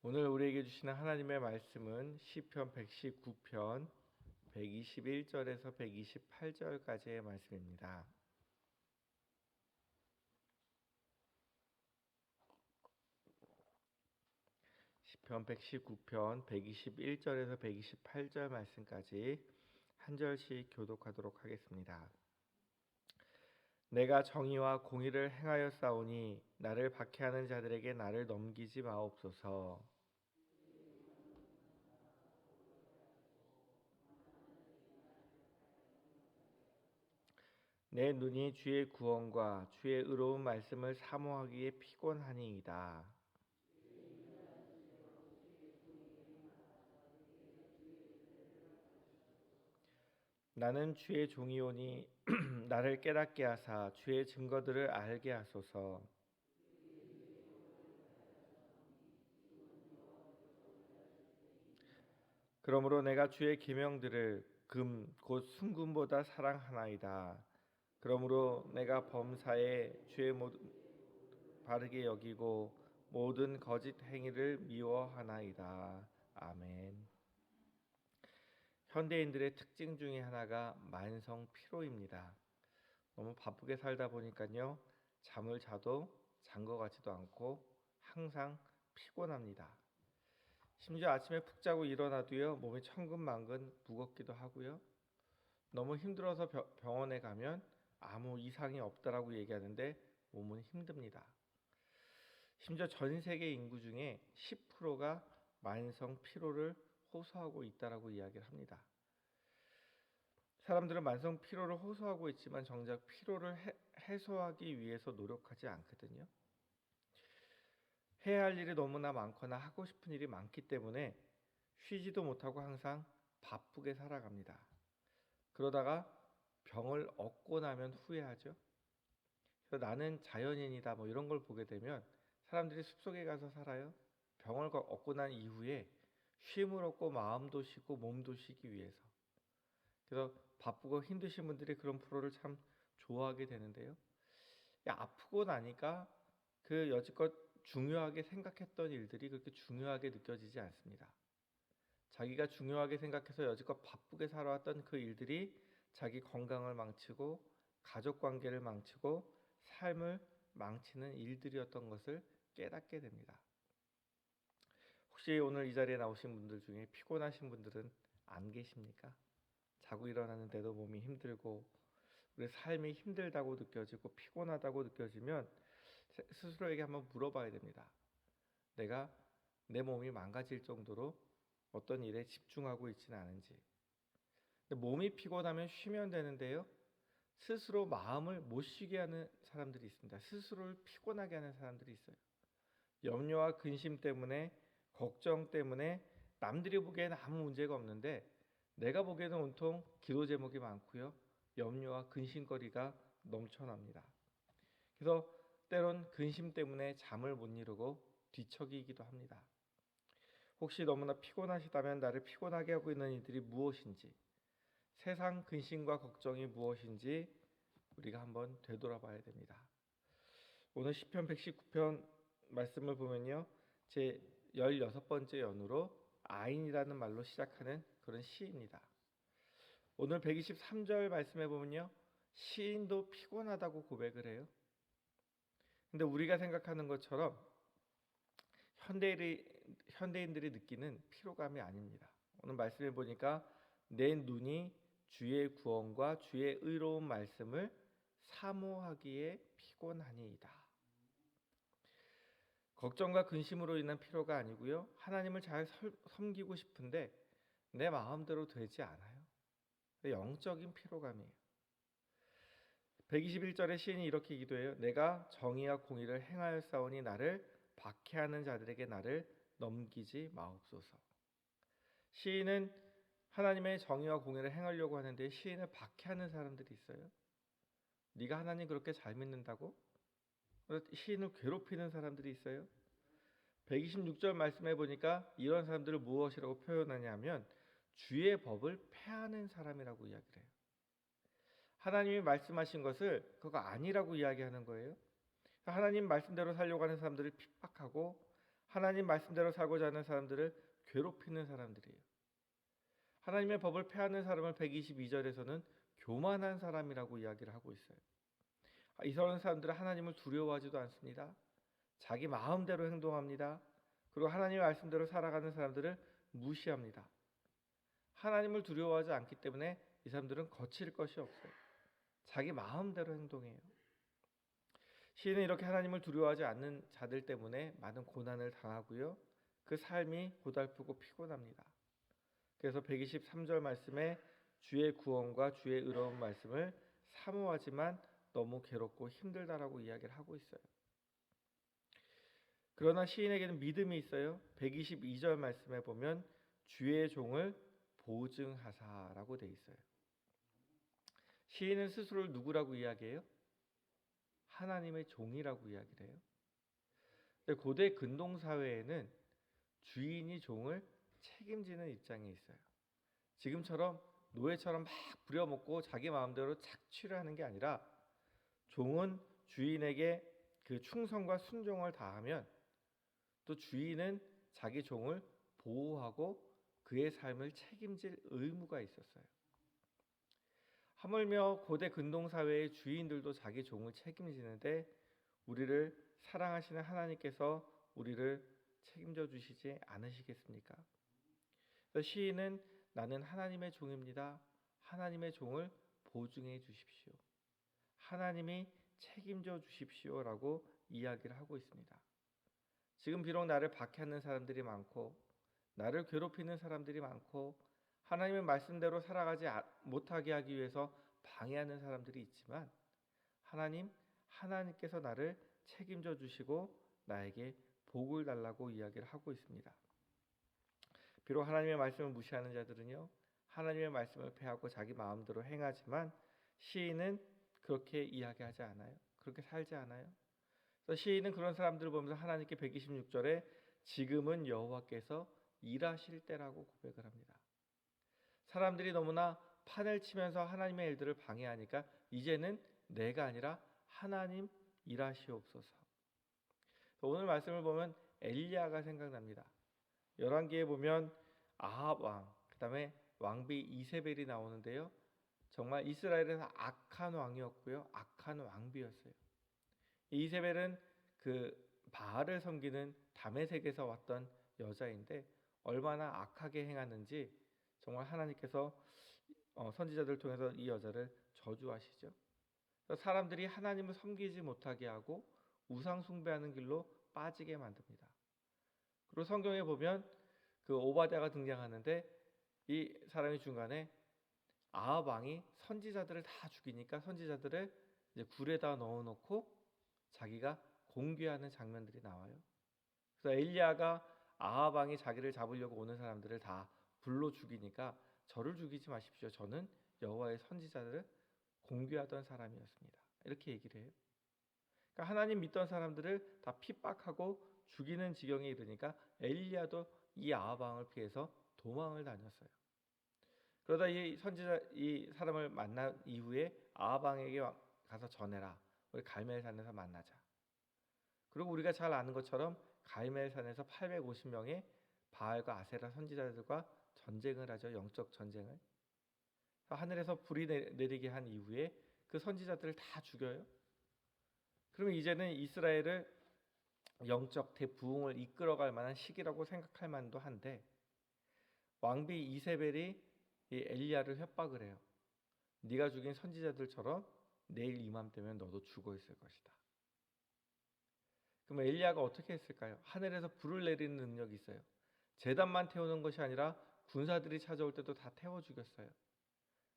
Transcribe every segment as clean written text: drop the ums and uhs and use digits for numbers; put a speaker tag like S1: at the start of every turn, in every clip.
S1: 오늘 우리에게 주시는 하나님의 말씀은 시편 119편 121절에서 128절까지의 말씀입니다. 시편 119편 121절에서 128절 말씀까지 한 절씩 교독하도록 하겠습니다. 내가 정의와 공의를 행하였사오니 나를 박해하는 자들에게 나를 넘기지 마옵소서. 내 눈이 주의 구원과 주의 의로운 말씀을 사모하기에 피곤하니이다. 나는 주의 종이오니 나를 깨닫게 하사 주의 증거들을 알게 하소서. 그러므로 내가 주의 계명들을 금 곧 순금보다 사랑하나이다. 그러므로 내가 범사에 주의 모든 바르게 여기고 모든 거짓 행위를 미워하나이다. 아멘. 현대인들의 특징 중에 하나가 만성 피로입니다. 너무 바쁘게 살다 보니까요, 잠을 자도 잔 것 같지도 않고 항상 피곤합니다. 심지어 아침에 푹 자고 일어나도요, 몸이 천근만근 무겁기도 하고요. 너무 힘들어서 병원에 가면 아무 이상이 없다라고 얘기하는데 몸은 힘듭니다. 심지어 전 세계 인구 중에 10%가 만성 피로를 호소하고 있다라고 이야기를 합니다. 사람들은 만성 피로를 호소하고 있지만 정작 피로를 해소하기 위해서 노력하지 않거든요. 해야 할 일이 너무나 많거나 하고 싶은 일이 많기 때문에 쉬지도 못하고 항상 바쁘게 살아갑니다. 그러다가 병을 얻고 나면 후회하죠. 그래서 나는 자연인이다 뭐 이런 걸 보게 되면 사람들이 숲속에 가서 살아요. 병을 얻고 난 이후에 쉼을 얻고 마음도 쉬고 몸도 쉬기 위해서. 그래서 바쁘고 힘드신 분들이 그런 프로를 참 좋아하게 되는데요. 아프고 나니까 그 여지껏 중요하게 생각했던 일들이 그렇게 중요하게 느껴지지 않습니다. 자기가 중요하게 생각해서 여지껏 바쁘게 살아왔던 그 일들이 자기 건강을 망치고 가족 관계를 망치고 삶을 망치는 일들이었던 것을 깨닫게 됩니다. 혹시 오늘 이 자리에 나오신 분들 중에 피곤하신 분들은 안 계십니까? 자고 일어나는데도 몸이 힘들고 우리 삶이 힘들다고 느껴지고 피곤하다고 느껴지면 스스로에게 한번 물어봐야 됩니다. 내가 내 몸이 망가질 정도로 어떤 일에 집중하고 있지는 않은지. 근데 몸이 피곤하면 쉬면 되는데요. 스스로 마음을 못 쉬게 하는 사람들이 있습니다. 스스로를 피곤하게 하는 사람들이 있어요. 염려와 근심 때문에 걱정 때문에 남들이 보기에는 아무 문제가 없는데 내가 보기에는 온통 기도 제목이 많고요. 염려와 근심거리가 넘쳐납니다. 그래서 때론 근심 때문에 잠을 못 이루고 뒤척이기도 합니다. 혹시 너무나 피곤하시다면 나를 피곤하게 하고 있는 이들이 무엇인지, 세상 근심과 걱정이 무엇인지 우리가 한번 되돌아봐야 됩니다. 오늘 시편 119편 말씀을 보면요, 제 16번째 연으로 아인이라는 말로 시작하는 그런 시입니다. 오늘 123절 말씀에 보면요, 시인도 피곤하다고 고백을 해요. 근데 우리가 생각하는 것처럼 현대인들이 느끼는 피로감이 아닙니다. 오늘 말씀해 보니까 내 눈이 주의 구원과 주의 의로운 말씀을 사모하기에 피곤하니이다. 걱정과 근심으로 인한 피로가 아니고요. 하나님을 잘 섬기고 싶은데 내 마음대로 되지 않아요. 영적인 피로감이에요. 121절에 시인이 이렇게 기도해요. 내가 정의와 공의를 행하였사오니 나를 박해하는 자들에게 나를 넘기지 마옵소서. 시인은 하나님의 정의와 공의를 행하려고 하는데 시인을 박해하는 사람들이 있어요. 네가 하나님 그렇게 잘 믿는다고? 시인을 괴롭히는 사람들이 있어요. 126절 말씀해 보니까 이런 사람들을 무엇이라고 표현하냐면 주의 법을 폐하는 사람이라고 이야기를 해요. 하나님이 말씀하신 것을 그거 아니라고 이야기하는 거예요. 하나님 말씀대로 살려고 하는 사람들을 핍박하고 하나님 말씀대로 살고자 하는 사람들을 괴롭히는 사람들이에요. 하나님의 법을 폐하는 사람을 122절에서는 교만한 사람이라고 이야기를 하고 있어요. 이런 사람들은 하나님을 두려워하지도 않습니다. 자기 마음대로 행동합니다. 그리고 하나님의 말씀대로 살아가는 사람들을 무시합니다. 하나님을 두려워하지 않기 때문에 이 사람들은 거칠 것이 없어요. 자기 마음대로 행동해요. 시인은 이렇게 하나님을 두려워하지 않는 자들 때문에 많은 고난을 당하고요. 그 삶이 고달프고 피곤합니다. 그래서 123절 말씀에 주의 구원과 주의 의로운 말씀을 사모하지만 너무 괴롭고 힘들다라고 이야기를 하고 있어요. 그러나 시인에게는 믿음이 있어요. 122절 말씀에 보면 주의 종을 보증하사라고 돼 있어요. 시인은 스스로를 누구라고 이야기해요? 하나님의 종이라고 이야기를 해요. 근데 고대 근동 사회에는 주인이 종을 책임지는 입장에 있어요. 지금처럼 노예처럼 막 부려먹고 자기 마음대로 착취를 하는 게 아니라 종은 주인에게 그 충성과 순종을 다하면 또 주인은 자기 종을 보호하고 그의 삶을 책임질 의무가 있었어요. 하물며 고대 근동 사회의 주인들도 자기 종을 책임지는데 우리를 사랑하시는 하나님께서 우리를 책임져 주시지 않으시겠습니까? 시인은 나는 하나님의 종입니다. 하나님의 종을 보증해 주십시오. 하나님이 책임져 주십시오라고 이야기를 하고 있습니다. 지금 비록 나를 박해하는 사람들이 많고 나를 괴롭히는 사람들이 많고 하나님의 말씀대로 살아가지 못하게 하기 위해서 방해하는 사람들이 있지만 하나님께서 나를 책임져 주시고 나에게 복을 달라고 이야기를 하고 있습니다. 비록 하나님의 말씀을 무시하는 자들은요, 하나님의 말씀을 폐하고 자기 마음대로 행하지만 시인은 그렇게 이야기하지 않아요. 그렇게 살지 않아요. 그래서 시인은 그런 사람들을 보면서 하나님께 126절에 지금은 여호와께서 일하실 때라고 고백을 합니다. 사람들이 너무나 판을 치면서 하나님의 일들을 방해하니까 이제는 내가 아니라 하나님 일하시옵소서. 오늘 말씀을 보면 엘리야가 생각납니다. 열왕기에 보면 아합 왕, 그다음에 왕비 이세벨이 나오는데요. 정말 이스라엘에서 악한 왕이었고요. 악한 왕비였어요. 이세벨은 그 바알을 섬기는 다메섹에서 왔던 여자인데 얼마나 악하게 행하는지 정말 하나님께서 선지자들을 통해서 이 여자를 저주하시죠. 사람들이 하나님을 섬기지 못하게 하고 우상 숭배하는 길로 빠지게 만듭니다. 그리고 성경에 보면 그 오바댜가 등장하는데 이 사람이 중간에 아합 왕이 선지자들을 다 죽이니까 선지자들을 이제 굴에다 넣어놓고 자기가 공개하는 장면들이 나와요. 그래서 엘리야가 아합 왕이 자기를 잡으려고 오는 사람들을 다 불로 죽이니까 저를 죽이지 마십시오. 저는 여호와의 선지자들을 공개하던 사람이었습니다. 이렇게 얘기를 해요. 그러니까 하나님 믿던 사람들을 다 핍박하고 죽이는 지경에 이르니까 엘리야도 이 아합 왕을 피해서 도망을 다녔어요. 그러다 이 사람을 만난 이후에 아합 왕에게 가서 전해라. 우리 갈멜산에서 만나자. 그리고 우리가 잘 아는 것처럼 갈멜산에서 850명의 바알과 아세라 선지자들과 전쟁을 하죠. 영적 전쟁을. 하늘에서 불이 내리게 한 이후에 그 선지자들을 다 죽여요. 그러면 이제는 이스라엘을 영적 대부흥을 이끌어갈 만한 시기라고 생각할 만도 한데 왕비 이세벨이 이 엘리야를 협박을 해요. 네가 죽인 선지자들처럼 내일 이맘때면 너도 죽어 있을 것이다. 그럼 엘리야가 어떻게 했을까요? 하늘에서 불을 내리는 능력이 있어요. 제단만 태우는 것이 아니라 군사들이 찾아올 때도 다 태워 죽였어요.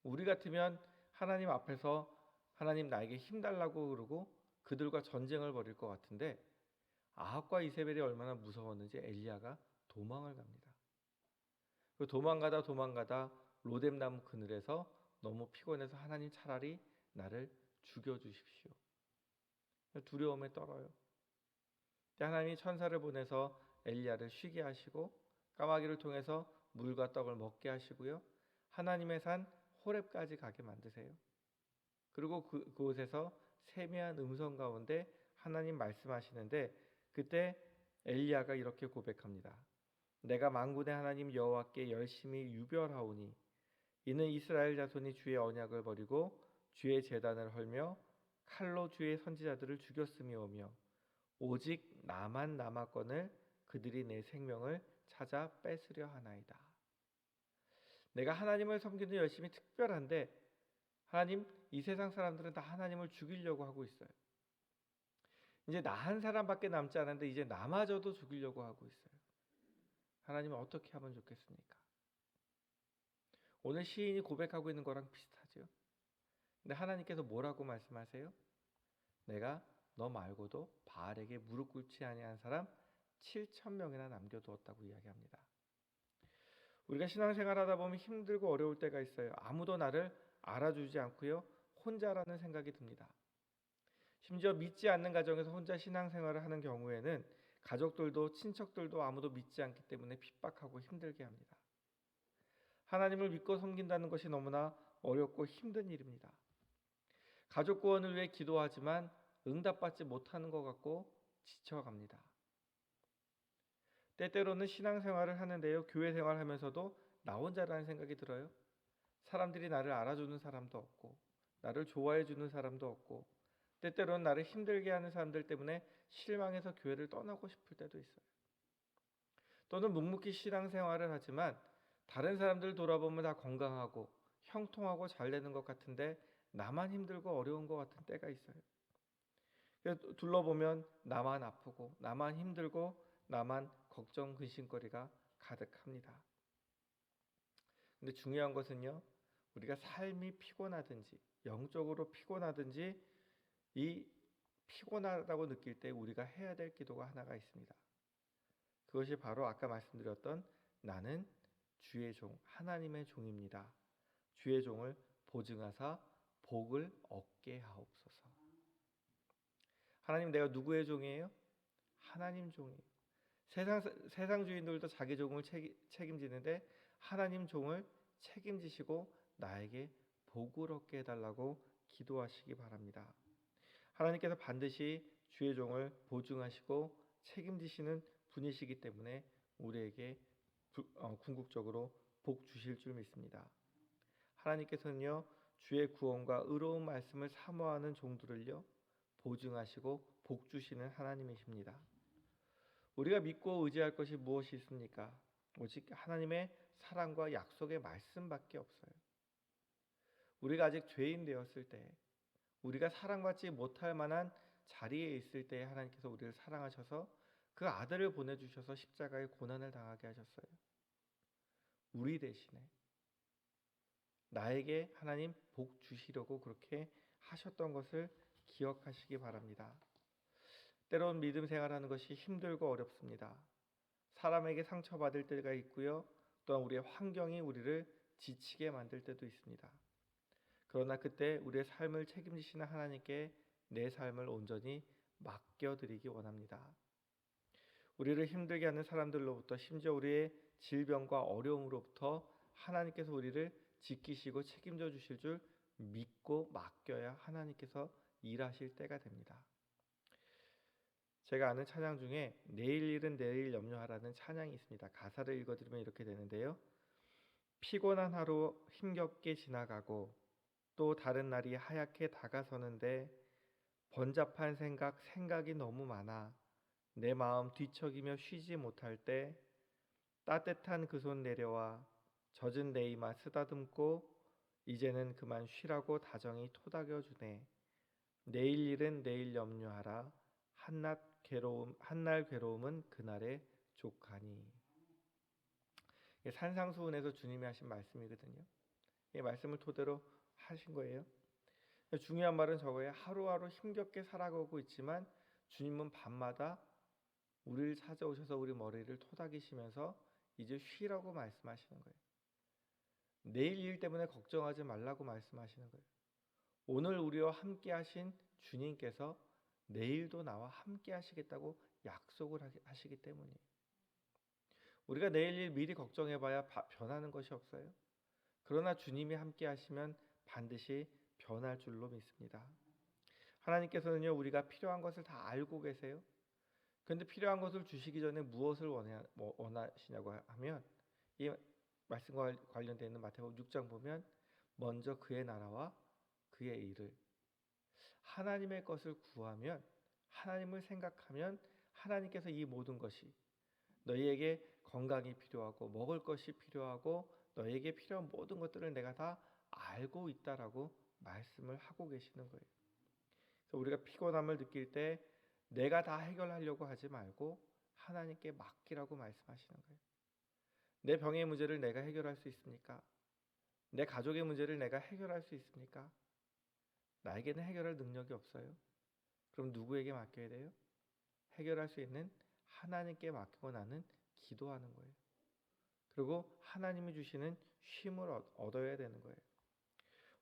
S1: 우리 같으면 하나님 앞에서 하나님 나에게 힘달라고 그러고 그들과 전쟁을 벌일 것 같은데 아합과 이세벨이 얼마나 무서웠는지 엘리야가 도망을 갑니다. 그 도망가다 로뎀나무 그늘에서 너무 피곤해서 하나님 차라리 나를 죽여주십시오. 두려움에 떨어요. 하나님이 천사를 보내서 엘리야를 쉬게 하시고 까마귀를 통해서 물과 떡을 먹게 하시고요. 하나님의 산 호렙까지 가게 만드세요. 그리고 그곳에서 세미한 음성 가운데 하나님 말씀하시는데 그때 엘리야가 이렇게 고백합니다. 내가 만군의 하나님 여호와께 열심히 유별하오니 이는 이스라엘 자손이 주의 언약을 버리고 주의 제단을 헐며 칼로 주의 선지자들을 죽였음이오며 오직 나만 남았거늘 그들이 내 생명을 찾아 뺏으려 하나이다. 내가 하나님을 섬기는 열심히 특별한데 하나님, 이 세상 사람들은 다 하나님을 죽이려고 하고 있어요. 이제 나 한 사람밖에 남지 않았는데 이제 나마저도 죽이려고 하고 있어요. 하나님은 어떻게 하면 좋겠습니까? 오늘 시인이 고백하고 있는 거랑 비슷하죠. 근데 하나님께서 뭐라고 말씀하세요? 내가 너 말고도 바알에게 무릎 꿇지 아니한 사람 7천 명이나 남겨두었다고 이야기합니다. 우리가 신앙생활하다 보면 힘들고 어려울 때가 있어요. 아무도 나를 알아주지 않고요. 혼자라는 생각이 듭니다. 심지어 믿지 않는 가정에서 혼자 신앙생활을 하는 경우에는 가족들도 친척들도 아무도 믿지 않기 때문에 핍박하고 힘들게 합니다. 하나님을 믿고 섬긴다는 것이 너무나 어렵고 힘든 일입니다. 가족 구원을 위해 기도하지만 응답받지 못하는 것 같고 지쳐갑니다. 때때로는 신앙생활을 하는데요. 교회 생활하면서도 나 혼자라는 생각이 들어요. 사람들이 나를 알아주는 사람도 없고 나를 좋아해 주는 사람도 없고 때때로는 나를 힘들게 하는 사람들 때문에 실망해서 교회를 떠나고 싶을 때도 있어요. 또는 묵묵히 신앙생활을 하지만 다른 사람들 돌아보면 다 건강하고 형통하고 잘 되는 것 같은데 나만 힘들고 어려운 것 같은 때가 있어요. 그래서 둘러보면 나만 아프고 나만 힘들고 나만 걱정 근심거리가 가득합니다. 근데 중요한 것은요. 우리가 삶이 피곤하든지 영적으로 피곤하든지 이 피곤하다고 느낄 때 우리가 해야 될 기도가 하나가 있습니다. 그것이 바로 아까 말씀드렸던 나는 주의 종, 하나님의 종입니다. 주의 종을 보증하사 복을 얻게 하옵소서. 하나님, 내가 누구의 종이에요? 하나님 종이에요. 세상 주인들도 자기 종을 책임지는데 하나님 종을 책임지시고 나에게 복을 얻게 해달라고 기도하시기 바랍니다. 하나님께서 반드시 주의 종을 보증하시고 책임지시는 분이시기 때문에 우리에게 궁극적으로 복 주실 줄 믿습니다. 하나님께서는요, 주의 구원과 의로운 말씀을 사모하는 종들을요 보증하시고 복 주시는 하나님이십니다. 우리가 믿고 의지할 것이 무엇이 있습니까? 오직 하나님의 사랑과 약속의 말씀밖에 없어요. 우리가 아직 죄인 되었을 때, 우리가 사랑받지 못할 만한 자리에 있을 때 하나님께서 우리를 사랑하셔서 그 아들을 보내주셔서 십자가의 고난을 당하게 하셨어요. 우리 대신에 나에게 하나님 복 주시려고 그렇게 하셨던 것을 기억하시기 바랍니다. 때론 믿음 생활하는 것이 힘들고 어렵습니다. 사람에게 상처받을 때가 있고요. 또한 우리의 환경이 우리를 지치게 만들 때도 있습니다. 그러나 그때 우리의 삶을 책임지시는 하나님께 내 삶을 온전히 맡겨드리기 원합니다. 우리를 힘들게 하는 사람들로부터 심지어 우리의 질병과 어려움으로부터 하나님께서 우리를 지키시고 책임져 주실 줄 믿고 맡겨야 하나님께서 일하실 때가 됩니다. 제가 아는 찬양 중에 내일 일은 내일 염려하라는 찬양이 있습니다. 가사를 읽어드리면 이렇게 되는데요. 피곤한 하루 힘겹게 지나가고 또 다른 날이 하얗게 다가서는데 번잡한 생각이 너무 많아 내 마음 뒤척이며 쉬지 못할 때 따뜻한 그 손 내려와 젖은 내 이마 쓰다듬고 이제는 그만 쉬라고 다정히 토닥여 주네. 내일 일은 내일 염려하라. 한날 괴로움은 그날의 족하니. 산상수훈에서 주님이 하신 말씀이거든요. 이 말씀을 토대로 하신 거예요. 중요한 말은 저거예요. 하루하루 힘겹게 살아가고 있지만 주님은 밤마다 우리를 찾아오셔서 우리 머리를 토닥이시면서 이제 쉬라고 말씀하시는 거예요. 내일 일 때문에 걱정하지 말라고 말씀하시는 거예요. 오늘 우리와 함께 하신 주님께서 내일도 나와 함께 하시겠다고 약속을 하시기 때문이에요. 우리가 내일 일 미리 걱정해봐야 변하는 것이 없어요. 그러나 주님이 함께 하시면 반드시 변할 줄로 믿습니다. 하나님께서는요, 우리가 필요한 것을 다 알고 계세요. 그런데 필요한 것을 주시기 전에 무엇을 원하시냐고 하면 이 말씀과 관련되어 있는 마태복음 6장 보면 먼저 그의 나라와 그의 일을 하나님의 것을 구하면 하나님을 생각하면 하나님께서 이 모든 것이 너희에게 건강이 필요하고 먹을 것이 필요하고 너희에게 필요한 모든 것들을 내가 다 알고 있다라고 말씀을 하고 계시는 거예요. 그래서 우리가 피곤함을 느낄 때 내가 다 해결하려고 하지 말고 하나님께 맡기라고 말씀하시는 거예요. 내 병의 문제를 내가 해결할 수 있습니까? 내 가족의 문제를 내가 해결할 수 있습니까? 나에게는 해결할 능력이 없어요. 그럼 누구에게 맡겨야 돼요? 해결할 수 있는 하나님께 맡기고 나는 기도하는 거예요. 그리고 하나님이 주시는 쉼을 얻어야 되는 거예요.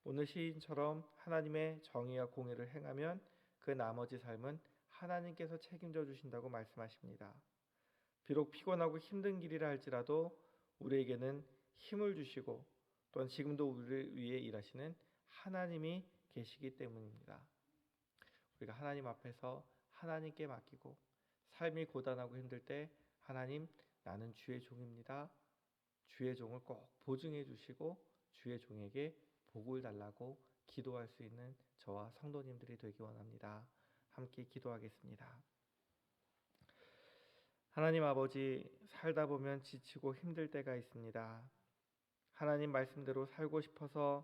S1: 오늘 시인처럼 하나님의 정의와 공의를 행하면 그 나머지 삶은 하나님께서 책임져 주신다고 말씀하십니다. 비록 피곤하고 힘든 길이라 할지라도 우리에게는 힘을 주시고 또한 지금도 우리를 위해 일하시는 하나님이 계시기 때문입니다. 우리가 하나님 앞에서 하나님께 맡기고 삶이 고단하고 힘들 때 하나님, 나는 주의 종입니다. 주의 종을 꼭 보증해 주시고 주의 종에게 복을 달라고 기도할 수 있는 저와 성도님들이 되기 원합니다. 함께 기도하겠습니다. 하나님 아버지, 살다 보면 지치고 힘들 때가 있습니다. 하나님 말씀대로 살고 싶어도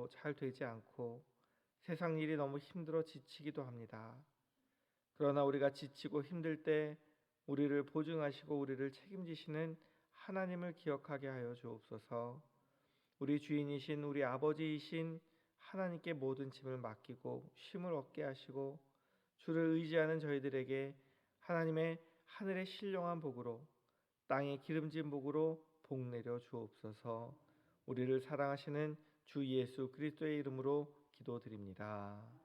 S1: 잘 되지 않고 세상 일이 너무 힘들어 지치기도 합니다. 그러나 우리가 지치고 힘들 때 우리를 보증하시고 우리를 책임지시는 하나님을 기억하게 하여 주옵소서. 우리 주인이신 우리 아버지이신 하나님께 모든 짐을 맡기고 쉼을 얻게 하시고 주를 의지하는 저희들에게 하나님의 하늘의 신령한 복으로 땅의 기름진 복으로 복 내려 주옵소서. 우리를 사랑하시는 주 예수 그리스도의 이름으로 기도드립니다.